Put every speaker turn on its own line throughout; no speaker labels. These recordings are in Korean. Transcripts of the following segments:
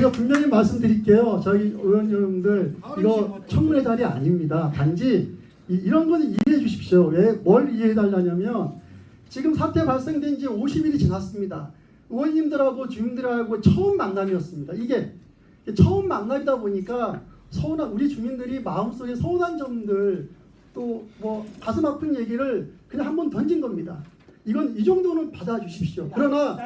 제가 분명히 말씀드릴게요. 저희 의원님들 이거 청문회 자리 아닙니다. 단지 이런 거는 이해해 주십시오. 왜 뭘 이해해 달라냐면 지금 사태 발생된 지 50일이 지났습니다. 의원님들하고 주민들하고 처음 만남이었습니다. 이게 처음 만남이다 보니까 서운한 우리 주민들이 마음속에 서운한 점들 또 뭐 가슴 아픈 얘기를 그냥 한번 던진 겁니다. 이건 이 정도는 받아주십시오. 그러나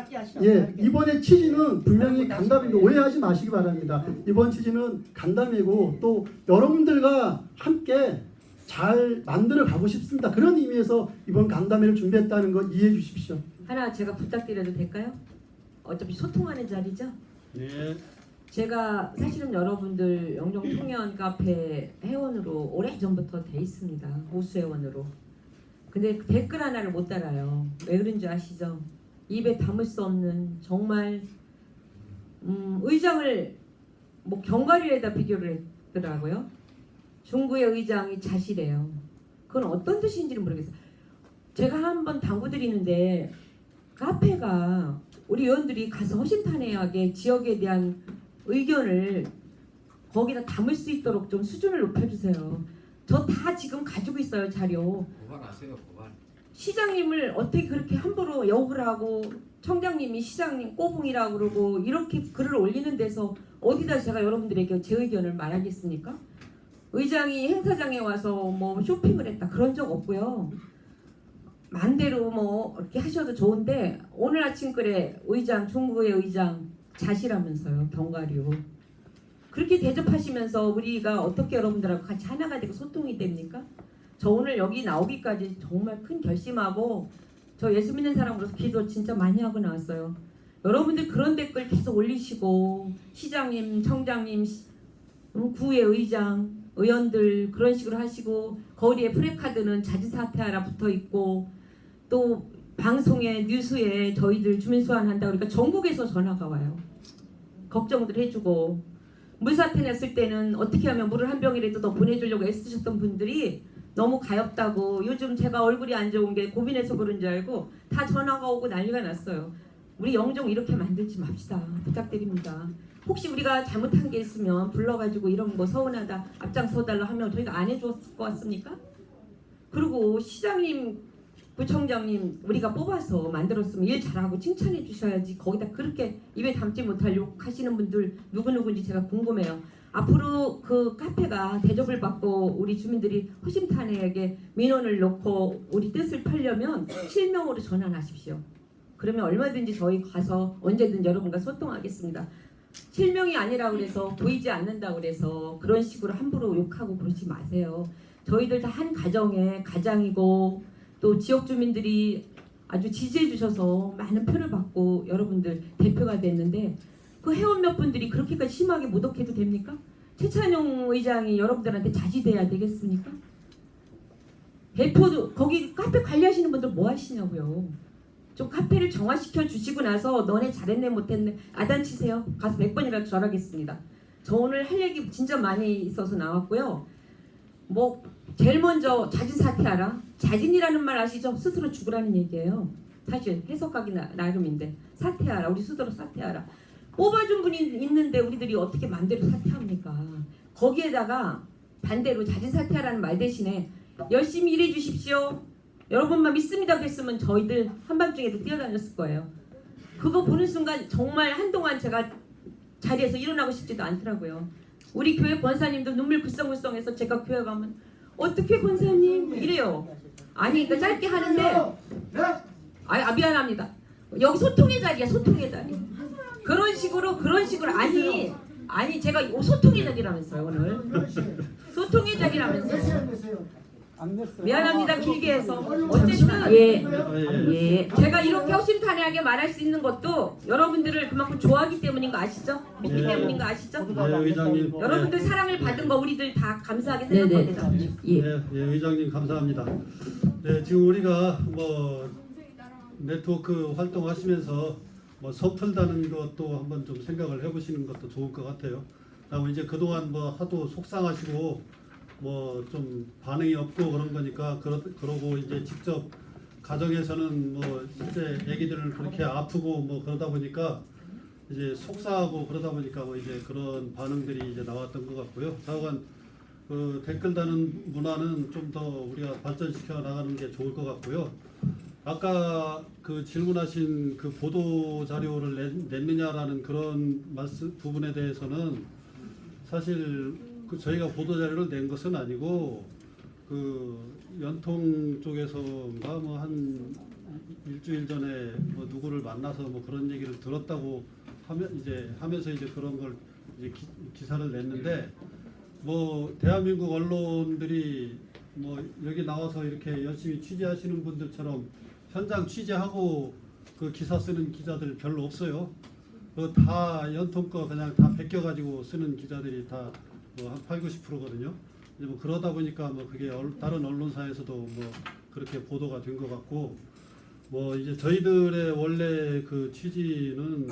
예, 이번의 취지는 분명히 간담회고 오해하지 마시기 바랍니다. 이번 취지는 간담회고 또 여러분들과 함께 잘 만들어 가고 싶습니다. 그런 의미에서 이번 간담회를 준비했다는 거 이해해 주십시오.
하나 제가 부탁드려도 될까요? 어차피 소통하는 자리죠?
네.
제가 사실은 여러분들 영종 통연 카페 회원으로 오래전부터 돼 있습니다. 보수 회원으로. 근데 댓글 하나를 못 달아요. 왜 그런지 아시죠? 입에 담을 수 없는 정말 의장을 뭐 견과류에다 비교를 했더라고요. 중구의 의장이 자시래요. 그건 어떤 뜻인지는 모르겠어요. 제가 한번 당부드리는데 카페가 우리 의원들이 가서 허심탄회하게 지역에 대한 의견을 거기다 담을 수 있도록 좀 수준을 높여주세요. 저 다 지금 가지고 있어요, 자료.
고발하세요, 고발.
시장님을 어떻게 그렇게 함부로 욕을 하고 청장님이 시장님 꼬붕이라고 그러고 이렇게 글을 올리는 데서 어디다 제가 여러분들에게 제 의견을 말하겠습니까? 의장이 행사장에 와서 뭐 쇼핑을 했다 그런 적 없고요. 만대로 뭐 이렇게 하셔도 좋은데 오늘 아침 글에 의장 중구의 의장 자시라면서요. 견과류. 그렇게 대접하시면서 우리가 어떻게 여러분들하고 같이 하나가 되고 소통이 됩니까? 저 오늘 여기 나오기까지 정말 큰 결심하고 저 예수 믿는 사람으로서 기도 진짜 많이 하고 나왔어요. 여러분들 그런 댓글 계속 올리시고 시장님, 청장님, 구의 의장, 의원들 그런 식으로 하시고 거리에 프레카드는 자진 사퇴하라 붙어있고 또 방송에 뉴스에 저희들 주민 소환한다 그러니까 전국에서 전화가 와요. 걱정들 해주고 물사태 냈을 때는 어떻게 하면 물을 한 병이라도 더 보내주려고 애쓰셨던 분들이 너무 가엾다고 요즘 제가 얼굴이 안 좋은 게 고민해서 그런 줄 알고 다 전화가 오고 난리가 났어요. 우리 영종 이렇게 만들지 맙시다. 부탁드립니다. 혹시 우리가 잘못한 게 있으면 불러가지고 이런 거 서운하다 앞장서달라 하면 저희가 안 해줬을 것 같습니까? 그리고 시장님 부청장님 우리가 뽑아서 만들었으면 일 잘하고 칭찬해 주셔야지 거기다 그렇게 입에 담지 못할 욕하시는 분들 누구누구인지 제가 궁금해요. 앞으로 그 카페가 대접을 받고 우리 주민들이 허심탄회하게 민원을 넣고 우리 뜻을 팔려면 실명으로 전환하십시오. 그러면 얼마든지 저희 가서 언제든 여러분과 소통하겠습니다. 실명이 아니라 그래서 보이지 않는다 그래서 그런 식으로 함부로 욕하고 그러지 마세요. 저희들 다 한 가정의 가장이고 또 지역 주민들이 아주 지지해 주셔서 많은 표를 받고 여러분들 대표가 됐는데 그 회원 몇 분들이 그렇게까지 심하게 모독해도 됩니까? 최찬용 의장이 여러분들한테 자지돼야 되겠습니까? 대표도 거기 카페 관리하시는 분들 뭐 하시냐고요. 좀 카페를 정화시켜 주시고 나서 너네 잘했네 못했네 아단치세요. 가서 100번이라도 절하겠습니다. 저 오늘 할 얘기 진짜 많이 있어서 나왔고요. 뭐 제일 먼저 자진 사퇴하라. 자진이라는 말 아시죠? 스스로 죽으라는 얘기예요. 사실 해석하기 나름인데 사퇴하라. 우리 스스로 사퇴하라. 뽑아준 분이 있는데 우리들이 어떻게 마음대로 사퇴합니까? 거기에다가 반대로 자진 사퇴하라는 말 대신에 열심히 일해 주십시오. 여러분만 믿습니다 그랬으면 저희들 한밤중에도 뛰어다녔을 거예요. 그거 보는 순간 정말 한동안 제가 자리에서 일어나고 싶지도 않더라고요. 우리 교회 권사님도 눈물 글썽글썽해서 제가 교회 가면 어떻게 권사님 이래요. 아니 그러니까 짧게 하는데 미안합니다. 여기 소통의 자리야. 소통의 자리. 그런 식으로 아니 제가 소통의 자리라면서요 오늘. 소통의 자리라면서요. 미안합니다. 길게 해서 어쨌든 예. 제가 이렇게 허심탄회하게 말할 수 있는 것도 여러분들을 그만큼 좋아하기 때문인 거 아시죠? 믿기 때문인 거 아시죠?
네, 의장님.
여러분들 사랑을 받은 거 우리들 다 감사하게 생각합니다.
네, 의장님 감사합니다. 네, 지금 우리가 뭐 네트워크 활동하시면서 뭐 서툴다는 것도 한번 좀 생각을 해보시는 것도 좋을 것 같아요. 그리고 이제 그동안 뭐 하도 속상하시고 뭐 좀 반응이 없고 그런 거니까 그러고 이제 직접 가정에서는 뭐 실제 애기들을 그렇게 아프고 뭐 그러다 보니까 이제 속상하고 그러다 보니까 뭐 이제 그런 반응들이 이제 나왔던 것 같고요. 하여간 그 댓글 다는 문화는 좀 더 우리가 발전시켜 나가는 게 좋을 것 같고요. 아까 그 질문하신 그 보도 자료를 냈느냐라는 그런 말씀 부분에 대해서는 사실 그 저희가 보도 자료를 낸 것은 아니고 그 연통 쪽에서가 뭐 한 일주일 전에 뭐 누구를 만나서 뭐 그런 얘기를 들었다고 하면서 이제 그런 걸 이제 기사를 냈는데 뭐 대한민국 언론들이 뭐 여기 나와서 이렇게 열심히 취재하시는 분들처럼 현장 취재하고 그 기사 쓰는 기자들 별로 없어요. 그 다 연통 거 그냥 다 베껴가지고 쓰는 기자들이 다 뭐 한 8, 90%거든요. 이제 뭐 그러다 보니까 뭐 그게 다른 언론사에서도 뭐 그렇게 보도가 된 것 같고 뭐 이제 저희들의 원래 그 취지는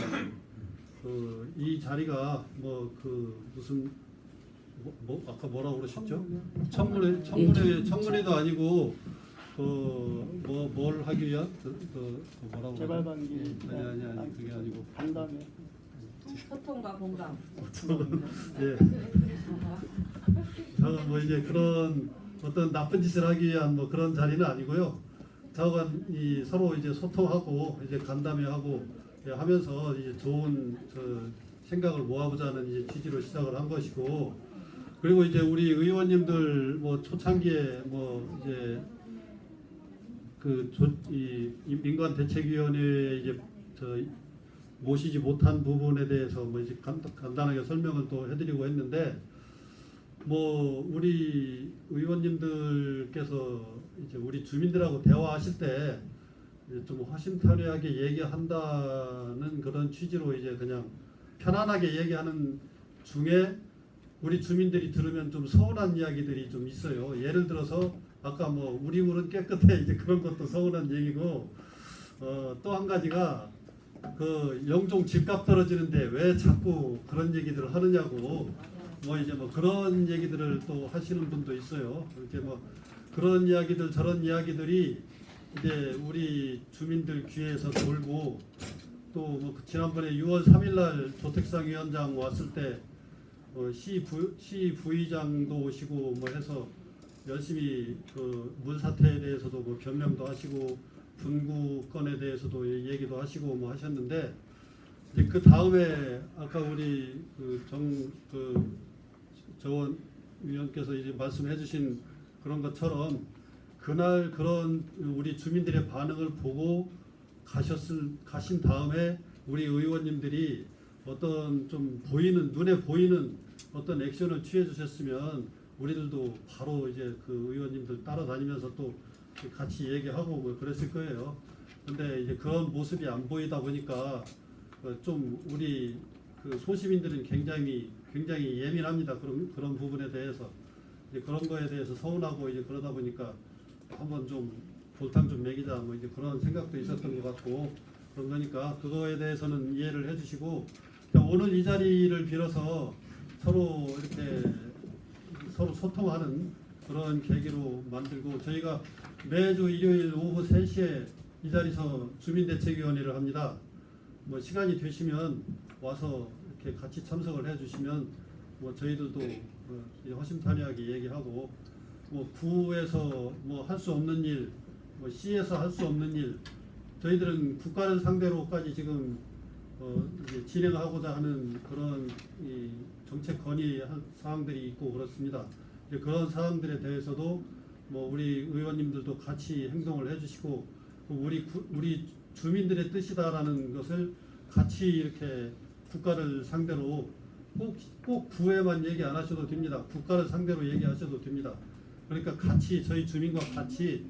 그 이 자리가 뭐 그 무슨 뭐 아까 뭐라고 그러셨죠? 청문회도 아니고 그 뭘 하기 위한 그 뭐라고
재발방지.
아니 그게 아니고
간담회.
소통과 공감.
예. 저는 뭐 이제 그런 어떤 나쁜 짓을 하기 위한 뭐 그런 자리는 아니고요. 저간 이 서로 이제 소통하고 이제 간담회하고 예, 하면서 이제 좋은 생각을 모아보자는 이제 취지로 시작을 한 것이고 그리고 이제 우리 의원님들 뭐 초창기에 뭐 이제 이 민관대책위원회에 이제 모시지 못한 부분에 대해서 뭐 이제 간단하게 설명을 또 해드리고 했는데 뭐 우리 의원님들께서 이제 우리 주민들하고 대화하실 때 좀 허심탄회하게 얘기한다는 그런 취지로 이제 그냥 편안하게 얘기하는 중에 우리 주민들이 들으면 좀 서운한 이야기들이 좀 있어요. 예를 들어서 아까 뭐 우리 물은 깨끗해 이제 그런 것도 서운한 얘기고 또 한 가지가 그 영종 집값 떨어지는데 왜 자꾸 그런 얘기들을 하느냐고 뭐 이제 뭐 그런 얘기들을 또 하시는 분도 있어요. 이렇게 뭐 그런 이야기들 저런 이야기들이 이제 우리 주민들 귀에서 돌고 또 뭐 지난번에 6월 3일날 조택상위원장 왔을 때 시 부의장도 오시고 뭐 해서 열심히 그 물 사태에 대해서도 뭐 변명도 하시고 분구 건에 대해서도 얘기도 하시고 뭐 하셨는데 이제 그 다음에 아까 우리 정원 위원께서 이제 말씀해주신 그런 것처럼 그날 그런 우리 주민들의 반응을 보고 가신 다음에 우리 의원님들이 어떤 좀 눈에 보이는 어떤 액션을 취해 주셨으면 우리들도 바로 이제 그 의원님들 따라다니면서 또 같이 얘기하고 뭐 그랬을 거예요. 근데 이제 그런 모습이 안 보이다 보니까 좀 우리 그 소시민들은 굉장히 예민합니다. 그런 부분에 대해서 이제 그런 거에 대해서 서운하고 이제 그러다 보니까 한번 좀 볼탕 좀 먹이자 뭐 이제 그런 생각도 있었던 것 같고 그런 거니까 그거에 대해서는 이해를 해주시고 오늘 이 자리를 빌어서 서로 이렇게 서로 소통하는 그런 계기로 만들고 저희가 매주 일요일 오후 3시에 이 자리에서 주민대책위원회를 합니다. 뭐 시간이 되시면 와서 이렇게 같이 참석을 해주시면 뭐 저희들도 허심탄회하게 얘기하고 뭐 구에서 뭐 할 수 없는 일, 뭐 시에서 할 수 없는 일, 저희들은 국가를 상대로까지 지금 이제 진행하고자 하는 그런 이 정책 건의 사항들이 있고 그렇습니다. 이제 그런 사항들에 대해서도 뭐 우리 의원님들도 같이 행동을 해주시고 우리 주민들의 뜻이다라는 것을 같이 이렇게 국가를 상대로 꼭 구에만 얘기 안 하셔도 됩니다. 국가를 상대로 얘기하셔도 됩니다. 그러니까 같이 저희 주민과 같이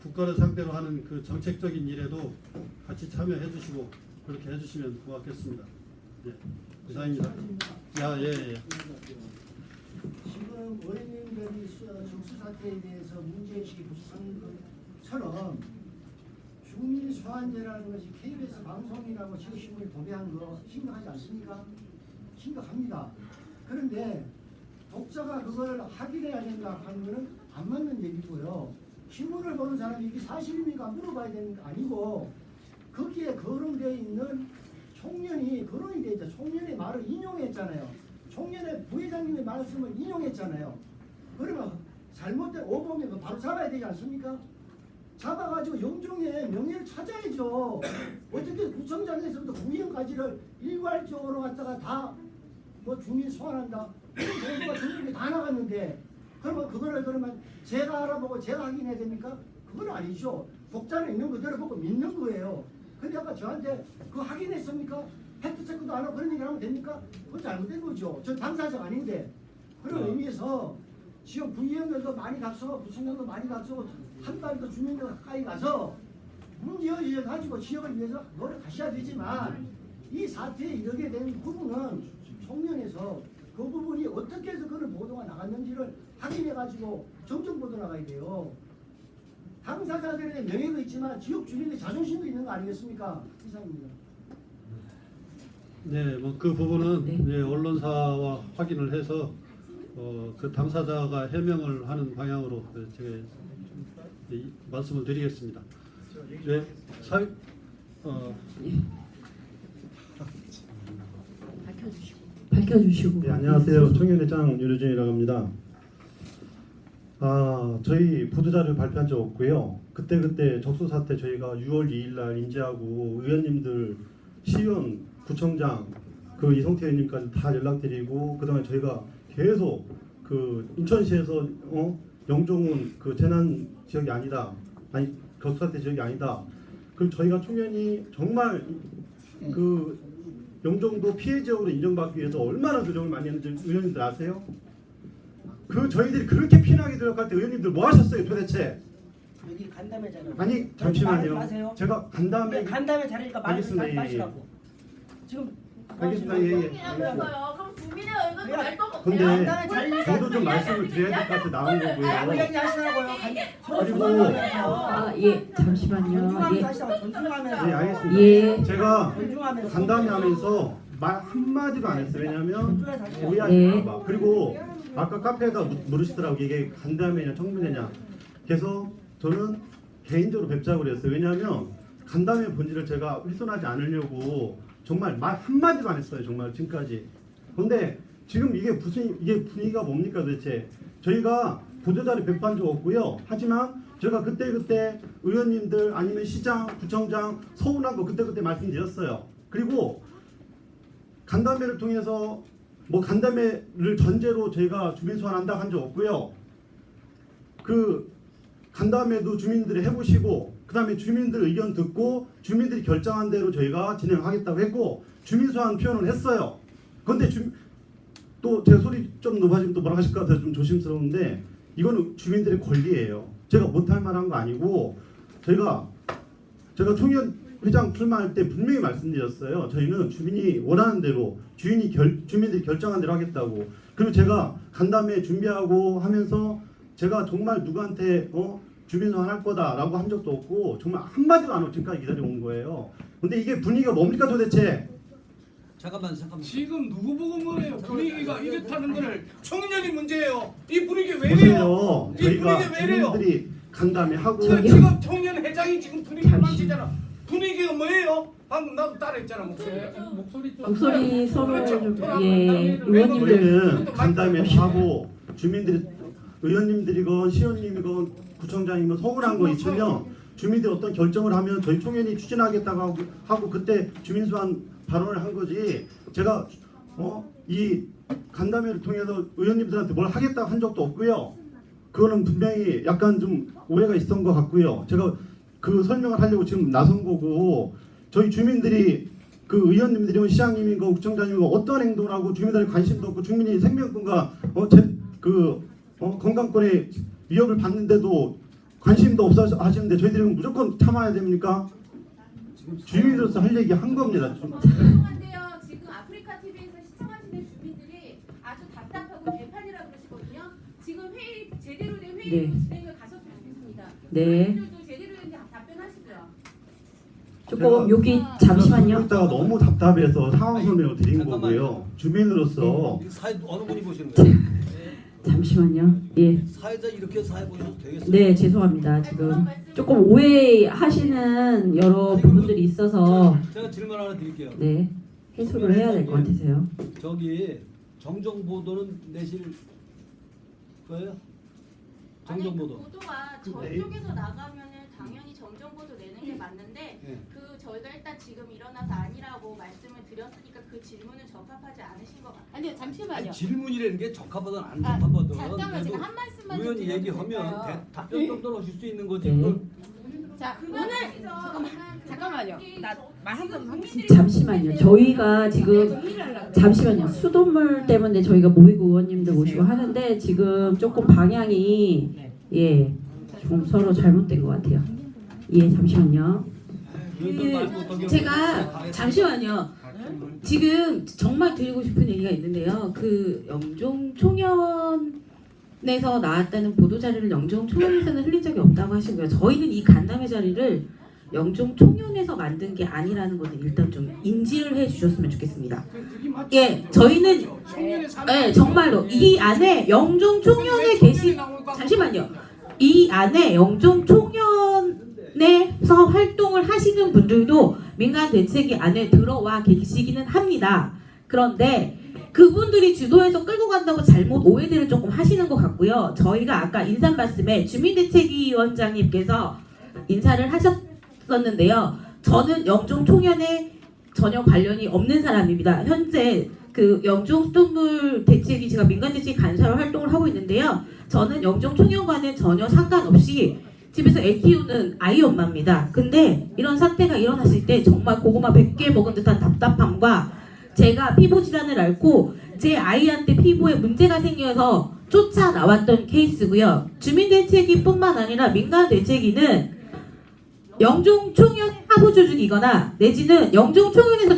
국가를 상대로 하는 그 정책적인 일에도 같이 참여해 주시고 그렇게 해주시면 고맙겠습니다. 예, 이상입니다. 예.
지금 의원님들이 정수 사태에 대해서 문제의식이 부족한 것처럼 주민 소환제라는 것이 KBS 방송이라고 지식신문이 도배한 거 심각하지 않습니까? 심각합니다. 그런데 독자가 그걸 확인해야 된다 하는 것은 안 맞는 얘기고요. 신문을 보는 사람이 이게 사실입니까? 물어봐야 되는 거 아니고 거기에 거론되어 있는 총련이 거론이 되죠. 총련의 말을 인용했잖아요. 총련의 부회장님의 말씀을 인용했잖아요. 그러면 잘못된 오보면 그 바로 잡아야 되지 않습니까? 잡아가지고 영종의 명예를 찾아야죠. 어떻게 구청장에서부터 구의원까지를 일괄적으로 갖다가 다 뭐 주민 소환한다. 그런 정부가 전국에 다 나갔는데 그러면 그거를 그러면 제가 알아보고 제가 확인해야 됩니까? 그건 아니죠. 독자는 있는 그대로 보고 믿는 거예요. 근데 아까 저한테 그거 확인했습니까? 팩트체크도 안 하고 그런 얘기 하면 됩니까? 그건 잘못된 거죠. 전 당사자가 아닌데. 그런 의미에서 지금 부의원들도 많이 각서고 부총장도 많이 각서고 한 달도 주민들 가까이 가서 문제의식을 가지고 지역을 위해서 노력하셔야 되지만 이 사태에 이르게 된 부분은 총련에서 그 부분이 어떻게 해서 그런 보도가 나갔는지를 확인해가지고 정정 보도 나가야 돼요. 당사자들의 명예도 있지만 지역 주민의 자존심도 있는 거 아니겠습니까? 이상입니다.
네, 뭐 그 부분은
네.
네, 언론사와 확인을 해서 그 당사자가 해명을 하는 방향으로 제가 말씀을 드리겠습니다. 네,
밝혀주시고.
네, 안녕하세요. 청년회장 유류진이라고 합니다. 저희 보도자료 발표한 적 없고요. 그때 적수 사태 저희가 6월 2일 날 인지하고 의원님들, 시의원, 구청장, 그 이성태 의원님까지 다 연락드리고 그다음에 저희가 계속 그 인천시에서 영종은 그 재난 지역이 아니다, 아니 적수 사태 지역이 아니다. 그리고 저희가 총련이 정말 그 영종도 피해 지역으로 인정받기 위해서 얼마나 노력을 많이 했는지 의원님들 아세요? 그 저희들이 그렇게 피나게 노력할 때 의원님들 뭐 하셨어요 도대체?
여기 간담회잖아요.
아니 잠시만요.
마세요.
제가 간담회
간담회 자리니까 말
알겠습니다. 예, 예.
마시라고. 지금
알겠습니다. 예, 예.
하면서요. 그럼 국민의 의견도 말도 못해요.
근데
간담회 자리니까
저도 좀 말씀을 드려야 될 것 같아 나온 거고요.
의견이 하시라고요. 서로
그리고-
존중하면서
예, 잠시만요.
존중하면서
예.
하시라고. 존중하면서.
네 알겠습니다.
예.
제가
존중하면서.
간담회 하면서 말 한마디도 안 했어요. 왜냐면
존중해서 하시라고.
오해하실까봐. 그리고 아까 카페에다 물으시더라고 이게 간담회냐 청문회냐. 그래서 저는 개인적으로 뵙자고 그랬어요. 왜냐하면 간담회 본질을 제가 훼손하지 않으려고 정말 말 한마디도 안 했어요. 정말 지금까지. 근데 지금 이게 분위기가 뭡니까 도대체. 저희가 보도자료 배포한 적 없고요. 하지만 제가 그때 의원님들 아니면 시장, 구청장 서운한 거 그때 말씀드렸어요. 그리고 간담회를 통해서 뭐 간담회를 전제로 저희가 주민 소환한다 한 적 없고요. 그 간담회도 주민들이 해보시고 그 다음에 주민들 의견 듣고 주민들이 결정한 대로 저희가 진행하겠다고 했고 주민 소환 표현을 했어요. 그런데 또 제 소리 좀 높아지면 또 뭐라 하실 것 같아서 좀 조심스러운데 이거는 주민들의 권리예요. 제가 못할 만한 거 아니고 제가 총련 회장 출마할 때 분명히 말씀드렸어요. 저희는 주민이 원하는 대로 주민들이 결정한 대로 하겠다고. 그리고 제가 간담회 준비하고 하면서 제가 정말 누구한테 주민 소환할 거다라고 한 적도 없고 정말 한마디도 안 하고 지금까지 기다려온 거예요. 근데 이게 분위기가 뭡니까 도대체?
잠깐만.
지금 누구 보고 뭐래요? 분위기가 이렇다는 거를 청년이 문제예요. 이 분위기 왜 이래요?
보세요.
이
저희가
분위기 왜 이래요?
주민들이 간담회하고
지금 청년 회장이 지금 분위기를
잠시.
망치잖아. 분위기가 뭐예요? 방금 나도 따라했잖아 목소리.
목소리 서로
그렇죠.
좀
돌아가면
예.
간담회를
의원님들
우리는 간담회 하고 주민들이 의원님들이건 시의원님이건 구청장이건 서운한 거 있으면 주민들이 어떤 결정을 하면 저희 총회니 추진하겠다고 하고 그때 주민 소환 발언을 한 거지. 제가 이 간담회를 통해서 의원님들한테 뭘 하겠다고 한 적도 없고요. 그거는 분명히 약간 좀 오해가 있었던 것 같고요. 제가 그 설명을 하려고 지금 나선 거고 저희 주민들이 그 의원님들이건 시장님이건 구청장님이건 어떤 행동을 하고 주민들의 관심도 없고 주민이 생명권과 건강권의 위협을 받는데도 관심도 없어 하시는데 저희들이 무조건 참아야 됩니까? 주민으로서 할 얘기 한 겁니다.
죄송한데요. 지금 아프리카 TV에서 시청하시는 주민들이 아주 답답하고 개판이라고 그러시거든요. 지금 회의 제대로 된 회의
네.
진행을 가셨으면 좋겠습니다.
네.
의원님들도 제대로 된 답변하시고요.
조금 여기 잠시만요.
있다가 너무 답답해서 상황 설명을 드린
잠깐만요.
거고요. 주민으로서
사회 어느 분이 보시는 거예요?
잠시만요. 예.
사회자 이렇게 사회 보셔도 되겠어요?
네, 죄송합니다. 지금 조금 오해하시는 여러 부분들이 있어서
제가 질문 하나 드릴게요.
네, 해소를 해야 될 것 같아서요.
저기 정정 보도는 내실 거예요? 정정
아니, 그
보도.
보도가 저쪽에서 나가면은 당연히 정정 보도 내는 게 맞는데
네.
그 저희가 일단 지금 일어나서 아니라고 말씀을 드렸으니까 그 질문은 적합하지 않으신 것 같아요.
아니요, 잠시만요.
아니 질문이라는 게 적합하든 안
아,
적합하든
잠깐만
그래도
제가 한 말씀만 좀
의원이
드려도
얘기하면
될까요?
답변 정도는 하실 수 있는 거지.
네.
그걸
자, 오늘 잠깐만요. 나 말 한 번만 하겠습니다.
잠시만요. 저희가 지금 잠시만요. 수돗물 때문에 저희가 모이고 의원님들 모시고 하는데 지금 조금 방향이 예, 좀 서로 잘못된 것 같아요. 예, 잠시만요.
의원들 말 못하게
제가 잠시만요. 지금 정말 드리고 싶은 얘기가 있는데요. 그 영종 총연에서 나왔다는 보도 자료를 영종 총연에서는 흘린 적이 없다고 하시고요. 저희는 이 간담회 자리를 영종 총연에서 만든 게 아니라는 것을 일단 좀 인지를 해주셨으면 좋겠습니다. 예, 저희는 네, 정말로 이 안에 영종 총연에 계신 잠시만요. 이 안에 영종 총연에서 활동을 하시는 분들도 민간 대책위 안에 들어와 계시기는 합니다. 그런데 그분들이 주도해서 끌고 간다고 잘못 오해들을 조금 하시는 것 같고요. 저희가 아까 인사 말씀에 주민대책위원장님께서 인사를 하셨었는데요. 저는 영종 총연에 전혀 관련이 없는 사람입니다. 현재 그 영종 수돗물 대책위 제가 민간 대책위 간사로 활동을 하고 있는데요. 저는 영종 총연과는 전혀 상관없이 집에서 애 키우는 아이 엄마입니다. 근데 이런 사태가 일어났을 때 정말 고구마 100개 먹은 듯한 답답함과 제가 피부 질환을 앓고 제 아이한테 피부에 문제가 생겨서 쫓아나왔던 케이스고요. 주민대책위뿐만 아니라 민간대책위는 영종총연 하부조직이거나 내지는 영종총연에서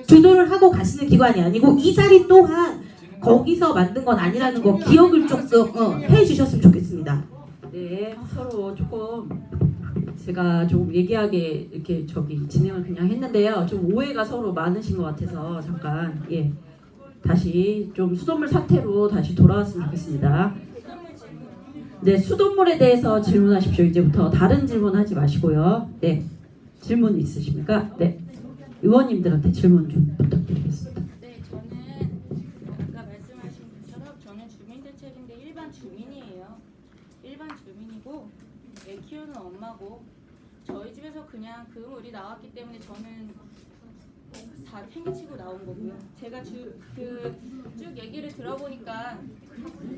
주도를 하고 가시는 기관이 아니고 이 자리 또한 거기서 만든 건 아니라는 거 기억을 조금 해주셨으면 좋겠습니다.
네, 서로 조금 제가 조금 얘기하게 이렇게 진행을 그냥 했는데요. 좀 오해가 서로 많으신 것 같아서 잠깐 예 다시 좀 수돗물 사태로 다시 돌아왔으면 좋겠습니다. 네, 수돗물에 대해서 질문하십시오. 이제부터 다른 질문하지 마시고요. 네, 질문 있으십니까? 네, 의원님들한테 질문 좀 부탁드리겠습니다.
네, 저는 아까 말씀하신 것처럼 저는 주민대책인데 일반 주민이에요. 일반 주민이고 애 키우는 엄마고 저희 집에서 그냥 그 물이 나왔기 때문에 저는 다 팽개치고 나온 거고요. 제가 쭉 얘기를 들어보니까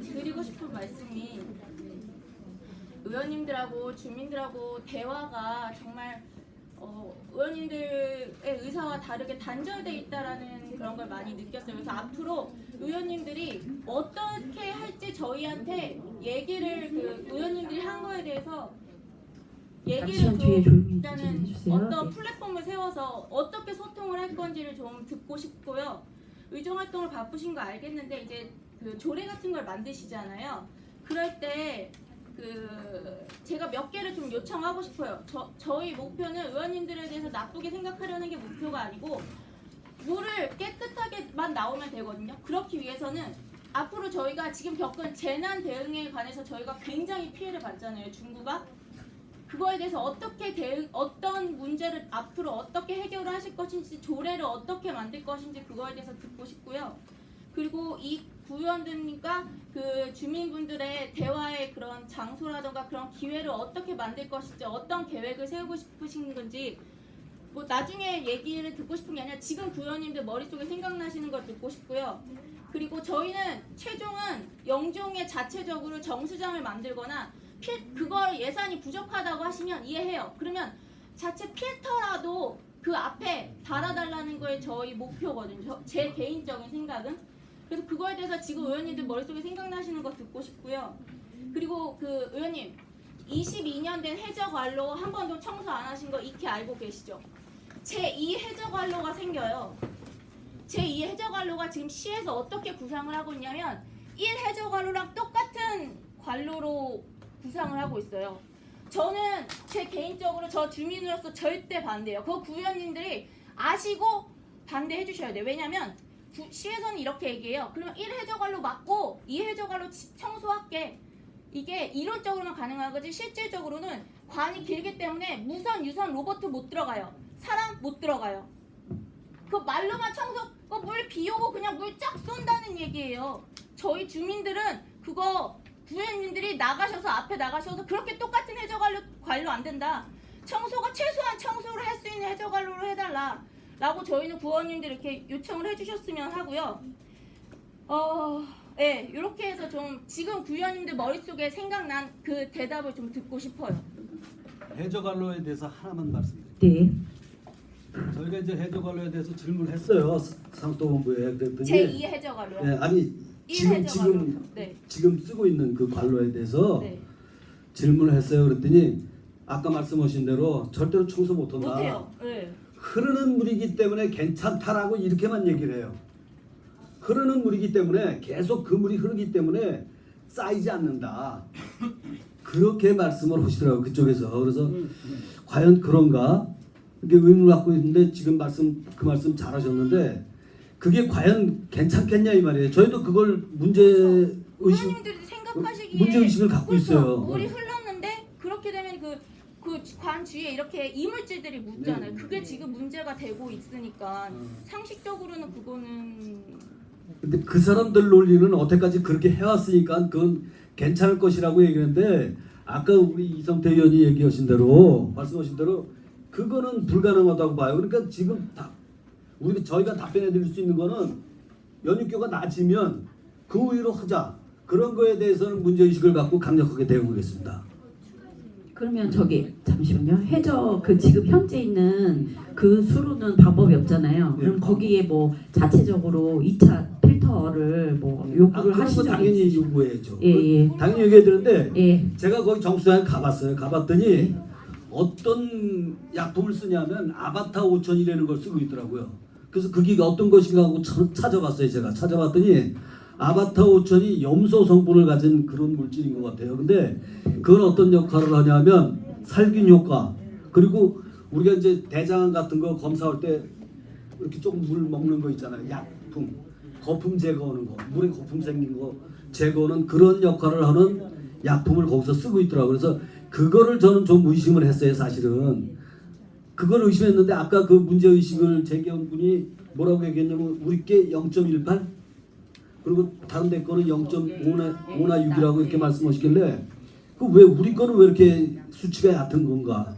드리고 싶은 말씀이 의원님들하고 주민들하고 대화가 정말 의원님들의 의사와 다르게 단절돼 있다라는 그런 걸 많이 느꼈어요. 그래서 앞으로 의원님들이 어떻게 할지 저희한테 얘기를 의원님들이 한 거에 대해서
잠시만
얘기를
뒤에
좀
조용히 좀
일단은
해주세요.
어떤
네.
플랫폼을 세워서 어떻게 소통을 할 건지를 좀 듣고 싶고요. 의정 활동을 바쁘신 거 알겠는데 이제 그 조례 같은 걸 만드시잖아요. 그럴 때 제가 몇 개를 좀 요청하고 싶어요. 저희 목표는 의원님들에 대해서 나쁘게 생각하려는 게 목표가 아니고 물을 깨끗하게만 나오면 되거든요. 그렇기 위해서는 앞으로 저희가 지금 겪은 재난 대응에 관해서 저희가 굉장히 피해를 봤잖아요. 중구가. 그거에 대해서 어떤 문제를 앞으로 어떻게 해결을 하실 것인지 조례를 어떻게 만들 것인지 그거에 대해서 듣고 싶고요. 그리고 이 구의원들과 그 주민분들의 대화의 그런 장소라던가 그런 기회를 어떻게 만들 것인지 어떤 계획을 세우고 싶으신 건지 뭐 나중에 얘기를 듣고 싶은 게 아니라 지금 구의원님들 머릿속에 생각나시는 걸 듣고 싶고요. 그리고 저희는 최종은 영종에 자체적으로 정수장을 만들거나 그걸 예산이 부족하다고 하시면 이해해요. 그러면 자체 필터라도 그 앞에 달아달라는 거에 저희 목표거든요. 제 개인적인 생각은. 그래서 그거에 대해서 지금 의원님들 머릿속에 생각나시는 거 듣고 싶고요. 그리고 그 의원님 22년 된 해저관로 한 번도 청소 안 하신 거 익히 알고 계시죠? 제2 해저관로가 생겨요. 제2 해저관로가 지금 시에서 어떻게 구상을 하고 있냐면 1 해저관로랑 똑같은 관로로 구상을 하고 있어요. 저는 제 개인적으로 저 주민으로서 절대 반대예요. 그 구의원님들이 아시고 반대해 주셔야 돼요. 왜냐면 시에서는 이렇게 얘기해요. 그러면 1해저갈로 막고 2해저갈로 청소할게. 이게 이론적으로만 가능한 거지 실질적으로는 관이 길기 때문에 무선, 유선, 로봇 못 들어가요. 사람 못 들어가요. 그 말로만 청소, 물 비 오고 그냥 물 쫙 쏜다는 얘기예요. 저희 주민들은 그거 구현님들이 나가셔서 앞에 나가셔서 그렇게 똑같은 해저갈로 안 된다. 청소가 최소한 청소를 할 수 있는 해저갈로로 해달라. 라고 저희는 구원님들 이렇게 요청을 해주셨으면 하고요. 네, 이렇게 해서 좀 지금 구현님들 머릿속에 생각난 그 대답을 좀 듣고 싶어요.
해저갈로에 대해서 하나만 말씀드릴게요.
네.
저희가 이제 해저갈로에 대해서 질문했어요. 상수도본부에 그랬더니
제2 해저갈로요.
네, 아니
네.
지금 쓰고 있는 그 관로에 대해서
네.
질문을 했어요. 그랬더니 아까 말씀하신 대로 절대로 청소 못한다.
못해요. 네.
흐르는 물이기 때문에 괜찮다라고 이렇게만 얘기를 해요. 흐르는 물이기 때문에 계속 그 물이 흐르기 때문에 쌓이지 않는다. 그렇게 말씀을 하시더라고요. 그쪽에서. 그래서 과연 그런가? 이게 의문을 갖고 있는데 지금 그 말씀 잘하셨는데 그게 과연 괜찮겠냐 이 말이에요. 저희도 그걸 문제의식을 갖고 있어요.
물이 흘렀는데 그렇게 되면 그 관 주위에 이렇게 이물질들이 묻잖아요. 그게 지금 문제가 되고 있으니까 상식적으로는 그거는
근데 그 사람들 논리는 어때까지 그렇게 해왔으니까 그건 괜찮을 것이라고 얘기했는데 아까 우리 이성태 의원이 얘기하신 대로 말씀하신 대로 그거는 불가능하다고 봐요. 그러니까 지금 저희가 답변해 드릴 수 있는 거는 연육교가 낮으면 그 위로 하자. 그런 거에 대해서는 문제의식을 갖고 강력하게 대응하겠습니다.
그러면 저기 잠시만요. 지금 현재 있는 그 수로는 방법이 없잖아요. 그럼 거기에 뭐 자체적으로 2차 필터를 뭐 요구를 하시죠?
당연히 요구해야죠.
예.
당연히 얘기해 드는데
예.
제가 거기 정수장에 가봤어요. 가봤더니 어떤 약품을 쓰냐면 아바타 5000이라는 걸 쓰고 있더라고요. 그래서 그게 어떤 것인가 하고 찾아봤어요. 제가 찾아봤더니 아바타 5000이 염소 성분을 가진 그런 물질인 것 같아요. 근데 그건 어떤 역할을 하냐면 살균 효과, 그리고 우리가 이제 대장암 같은 거 검사할 때 이렇게 조금 물 먹는 거 있잖아요. 약품, 거품 제거하는 거, 물에 거품 생긴 거 제거하는 그런 역할을 하는 약품을 거기서 쓰고 있더라고요. 그래서 그거를 저는 좀 의심을 했어요. 사실은 그걸 의심했는데 아까 그 문제의식을 제기한 분이 뭐라고 얘기했냐면 우리 게 0.18 그리고 다른 데 거는 0.5나 6이라고 이렇게 말씀하시길래 그 왜 우리 거는 왜 이렇게 수치가 얕은 건가?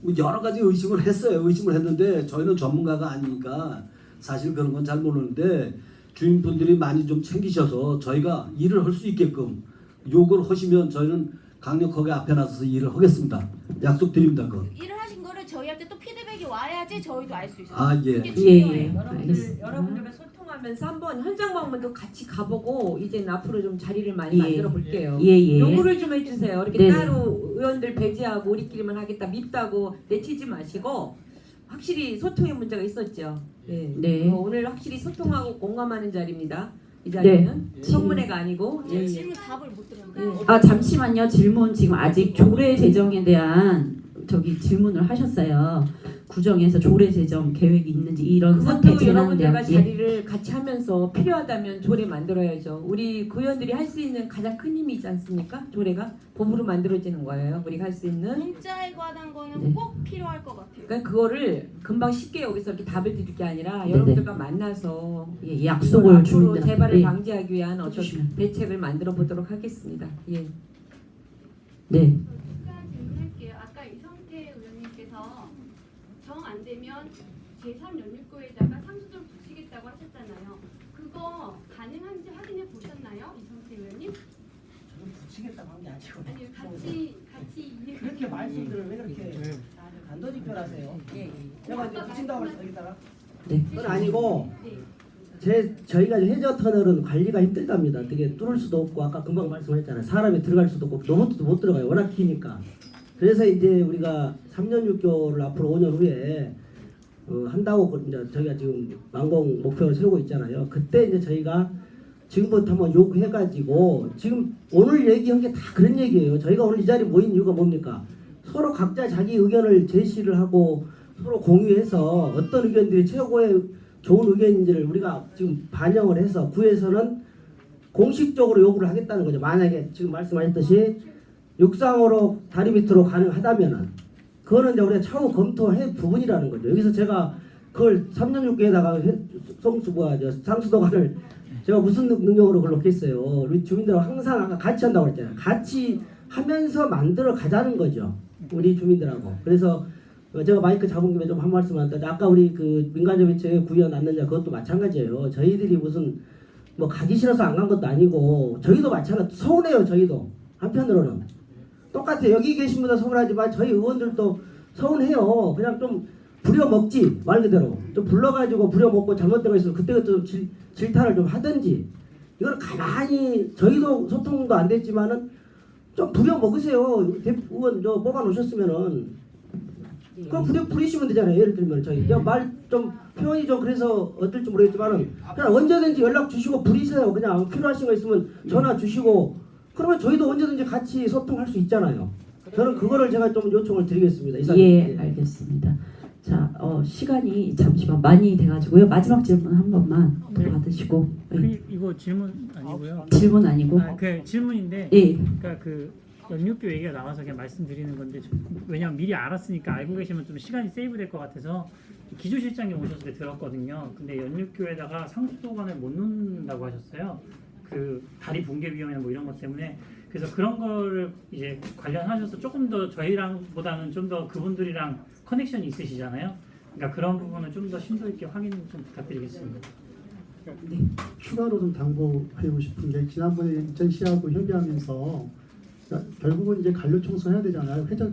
뭐 여러 가지 의심을 했어요. 의심을 했는데 저희는 전문가가 아니니까 사실 그런 건 잘 모르는데 주민분들이 많이 좀 챙기셔서 저희가 일을 할 수 있게끔 요구를 하시면 저희는 강력하게 앞에 나서서 일을 하겠습니다. 약속드립니다. 그건.
일을 하신 거를 저희한테 또 피드백이 와야지 저희도 알 수 있어요.
아 예.
이게 중요해요.
여러분들과 소통하면서 한번 현장 방문도 같이 가보고 이제는 앞으로 좀 자리를 많이
예.
만들어 볼게요.
예.
요구를 좀 해주세요. 이렇게
네.
따로 의원들 배제하고 우리끼리만 하겠다 밉다고 내치지 마시고 확실히 소통의 문제가 있었죠.
네.
오늘 확실히 소통하고 공감하는 자리입니다. 이 자리는 청문회가 아니고
질문 답을 못 들었는데.
잠시만요. 질문 지금 아직 조례 제정에 대한 질문을 하셨어요. 구정에서 조례 제정 계획이 있는지 이런 사태
그것도 여러분들과
재난
자리를 같이 하면서 필요하다면 조례 만들어야죠. 우리 구의원들이 할 수 있는 가장 큰 힘이지 않습니까? 조례가 법으로 만들어지는 거예요. 우리가 할 수 있는.
문자에 관한 거는
네.
꼭 필요할 것 같아요.
그러니까 그거를 금방 쉽게 여기서 이렇게 답을 드릴 게 아니라
네네.
여러분들과 만나서
약속을
앞으로
주민들
재발을 방지하기 위한 어떤
해주시면.
대책을 만들어 보도록 하겠습니다. 예.
네.
질문할게요. 아까 이성태 의원님께서 정 안 되면 제3연육교에다가 상수도를 붙이겠다고 하셨잖아요. 그거 가능한지 확인해 보셨나요, 이성태 의원님?
저는 붙이겠다고 한 게 아니고
아니요, 같이 이해.
그렇게 말씀들을 왜 그렇게 단도직결하세요? 제가 이제 붙인다고 해서 여기다가
그건 아니고 저희가 해저 터널은 관리가 힘들답니다. 되게 뚫을 수도 없고 아까 금방 말씀하셨잖아요. 사람이 들어갈 수도 없고 로봇도 못 들어가요. 워낙 기니까. 그래서 이제 우리가 3년 6개월을 앞으로 5년 후에 한다고 이제 저희가 지금 완공 목표를 세우고 있잖아요. 그때 이제 저희가 지금부터 한번 요구해가지고 지금 오늘 얘기한 게 다 그런 얘기예요. 저희가 오늘 이 자리에 모인 이유가 뭡니까? 서로 각자 자기 의견을 제시를 하고 서로 공유해서 어떤 의견들이 최고의 좋은 의견인지를 우리가 지금 반영을 해서 구에서는 공식적으로 요구를 하겠다는 거죠. 만약에 지금 말씀하셨듯이 육상으로 다리 밑으로 가능하다면은 그거는 이제 우리가 차후 검토할 부분이라는 거죠. 여기서 제가 그걸 3년 6개에다가 상수도관을 제가 무슨 능력으로 그걸 놓겠어요. 우리 주민들하고 항상 아까 같이 한다고 했잖아요. 같이 하면서 만들어 가자는 거죠. 우리 주민들하고. 그래서 제가 마이크 잡은 김에 좀 한 말씀 한다. 아까 우리 그 민간조비체에 구현 안는자 그것도 마찬가지예요. 저희들이 무슨 뭐 가기 싫어서 안 간 것도 아니고 저희도 마찬가지. 서운해요. 저희도 한편으로는 똑같아요. 여기 계신 분들 서운하지만 저희 의원들도 서운해요. 그냥 좀 부려먹지 말 그대로 좀 불러가지고 부려먹고 잘못된 거 있으면 그때그때 좀 질타를 좀 하든지 이걸 가만히 저희도 소통도 안 됐지만은 좀 부려먹으세요. 의원 저 뽑아 놓으셨으면은 그거 부리시면 되잖아요. 예를 들면 저희 말 좀 표현이 좀 그래서 어떨지 모르겠지만은 그냥 언제든지 연락 주시고 부리세요. 그냥 필요하신 거 있으면 전화 주시고 그러면 저희도 언제든지 같이 소통할 수 있잖아요. 저는 그거를 제가 좀 요청을 드리겠습니다. 이사님.
예, 알겠습니다. 자, 시간이 잠시만 많이 돼가지고요. 마지막 질문 한 번만 받으시고. 네.
이거 질문 아니고요.
질문 아니고.
그 질문인데.
예.
그러니까 그 연육교 얘기가 나와서 그냥 말씀드리는 건데 왜냐면 미리 알았으니까 알고 계시면 좀 시간이 세이브 될 것 같아서 기조실장님 오셨을 때 들었거든요. 근데 연육교에다가 상수도관을 못 놓는다고 하셨어요. 그 다리 붕괴 위험이나 뭐 이런 것 때문에. 그래서 그런 거를 이제 관련하셔서 조금 더 저희랑 보다는 좀 더 그분들이랑 커넥션이 있으시잖아요. 그러니까 그런 부분은 좀 더 심도 있게 확인 좀 부탁드리겠습니다.
네. 추가로 좀 당부하고 싶은 게 지난번에 인천시하고 협의하면서 결국은 이제 관료 청소해야 되잖아요. 회자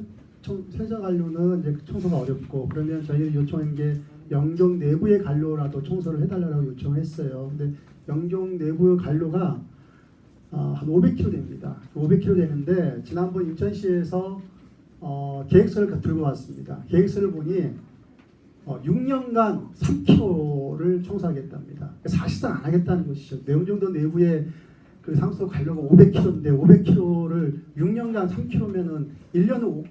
관료는 이제 청소가 어렵고 그러면 저희가 요청한 게 영종 내부의 관료라도 청소를 해달라고 요청을 했어요. 근데 영종 내부의 관료가 한 500km 됩니다. 500km 되는데 지난번 인천시에서 계획서를 들고 왔습니다. 계획서를 보니 6년간 3km를 청소하겠답니다. 사실상 안 하겠다는 것이죠. 내용정도 내부에 그 상수도 관료가 500km인데 500km를 6년간 3km면은 1년에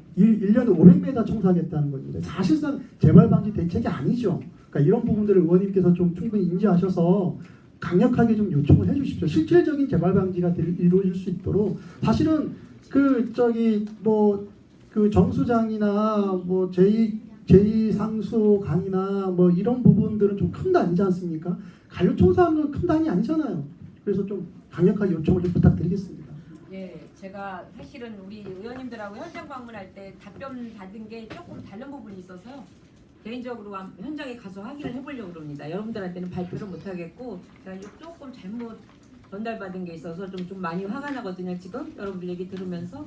500m 청소하겠다는 겁니다. 사실상 재발 방지 대책이 아니죠. 그러니까 이런 부분들을 의원님께서 좀 충분히 인지하셔서 강력하게 좀 요청을 해주십시오. 실질적인 재발 방지가 이루어질 수 있도록 사실은 그 정수장이나 뭐 제2상수관이나 뭐 이런 부분들은 좀 큰 단이지 않습니까? 관료 청소하는 건 큰 단이 아니잖아요. 그래서 좀 강력하게 요청을 좀 부탁드리겠습니다.
예, 제가 사실은 우리 의원님들하고 현장 방문할 때 답변 받은 게 조금 다른 부분이 있어서요. 개인적으로 현장에 가서 확인을 해보려고 그럽니다. 여러분들한테는 발표를 못하겠고 제가 조금 잘못 전달받은 게 있어서 좀 많이 화가 나거든요. 지금 여러분들 얘기 들으면서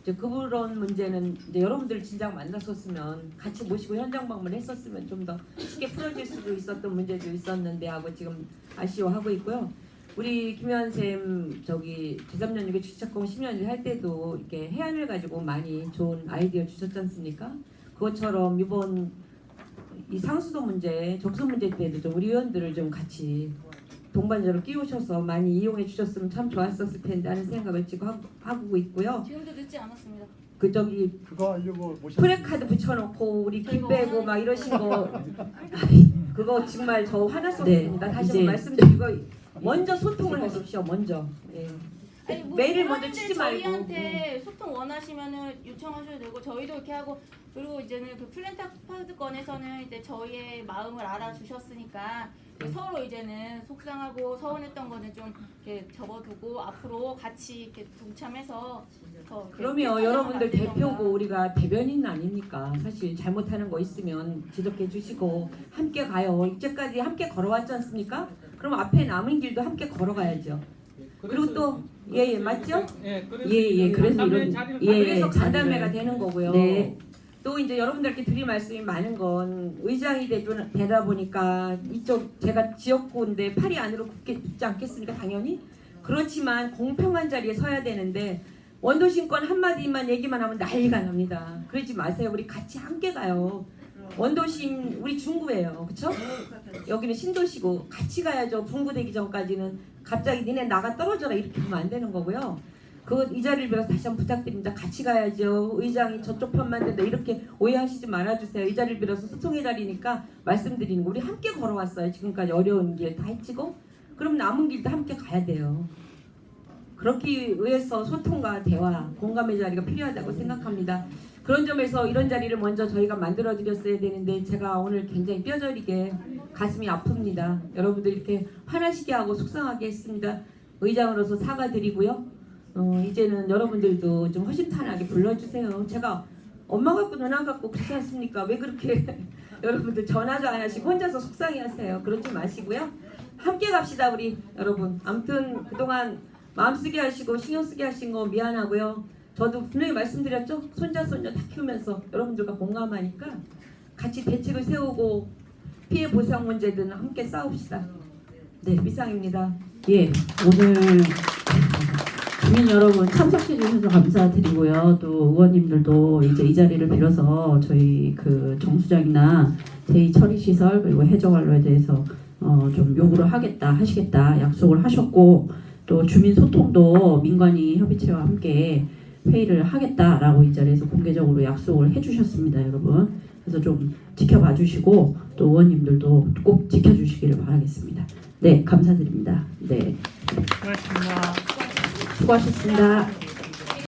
이제 그런 문제는 이제 여러분들 진작 만났었으면 같이 모시고 현장 방문했었으면 좀 더 쉽게 풀어질 수도 있었던 문제도 있었는데 하고 지금 아쉬워하고 있고요. 우리 김현 쌤 제3연구계 주최작공 10년을 할 때도 이렇게 해안을 가지고 많이 좋은 아이디어 주셨지 않습니까? 그것처럼 이번 이 상수도 문제, 적수 문제 때도 좀 우리 의원들을 좀 같이 동반자로 끼우셔서 많이 이용해 주셨으면 참 좋았었을 텐데 하는 생각을 지금 하고 있고요.
지금도 늦지 않았습니다.
그거 하려고
프레카드 붙여놓고 우리 김 빼고 막 이러신 거 그거 정말 저 화났었습니다.
네,
다시
이제
한번 말씀드리고 먼저 소통을 하십시오. 먼저. 예.
아니, 뭐
메일을 먼저
의원님들
치지 말고.
저희한테 소통 원하시면은 요청하셔도 되고 저희도 이렇게 하고 그리고 이제는 그 플랜타파드권에서는 이제 저희의 마음을 알아주셨으니까 서로 이제는 속상하고 서운했던 거는 좀 이렇게 접어두고 앞으로 같이 이렇게 동참해서 더
그러면 여러분들 대표고 우리가 대변인 아닙니까? 사실 잘못하는 거 있으면 지적해 주시고 함께 가요. 이제까지 함께 걸어왔지 않습니까? 그럼 앞에 남은 길도 함께 걸어가야죠. 그리고 또 예 맞죠?
예, 그래서 이런
그래서 간담회가 되는 거고요.
네.
또 이제 여러분들께 드릴 말씀이 많은 건 의장이 되다 보니까 이쪽 제가 지역구인데 팔이 안으로 굽지 않겠습니까? 당연히 그렇지만 공평한 자리에 서야 되는데 원도심권 한마디만 얘기만 하면 난리가 납니다. 그러지 마세요. 우리 같이 함께 가요. 원도심 우리 중구예요. 그쵸? 여기는 신도시고 같이 가야죠. 분구되기 전까지는 갑자기 니네 나가 떨어져라 이렇게 하면 안 되는 거고요. 이 자리를 빌어서 다시 한번 부탁드립니다. 같이 가야죠. 의장이 저쪽 편만 된다 이렇게 오해하시지 말아주세요. 이 자리를 빌어서 소통의 자리니까 말씀드리는 거 우리 함께 걸어왔어요. 지금까지 어려운 길 다 헤치고 그럼 남은 길도 함께 가야 돼요. 그렇기 위해서 소통과 대화, 공감의 자리가 필요하다고 생각합니다. 그런 점에서 이런 자리를 먼저 저희가 만들어드렸어야 되는데 제가 오늘 굉장히 뼈저리게 가슴이 아픕니다. 여러분들 이렇게 화나시게 하고 속상하게 했습니다. 의장으로서 사과드리고요. 이제는 여러분들도 좀 허심탄회하게 불러주세요. 제가 엄마 같고 누나 같고 그렇지 않습니까? 왜 그렇게 여러분들 전화도 안 하시고 혼자서 속상해하세요. 그러지 마시고요. 함께 갑시다 우리 여러분. 아무튼 그동안 마음쓰게 하시고 신경쓰게 하신 거 미안하고요. 저도 분명히 말씀드렸죠. 손자 손녀 다 키우면서 여러분들과 공감하니까 같이 대책을 세우고 피해 보상 문제든 함께 싸웁시다. 네, 이상입니다.
예, 오늘 주민 여러분 참석해 주셔서 감사드리고요. 또 의원님들도 이제 이 자리를 빌어서 저희 그 정수장이나 대의 처리 시설 그리고 해저 관로에 대해서 좀 요구를 하시겠다 약속을 하셨고 또 주민 소통도 민관이 협의체와 함께 회의를 하겠다라고 이 자리에서 공개적으로 약속을 해주셨습니다, 여러분. 그래서 좀 지켜봐 주시고 또 의원님들도 꼭 지켜주시기를 바라겠습니다. 네, 감사드립니다. 네,
수고하셨습니다.
수고하셨습니다.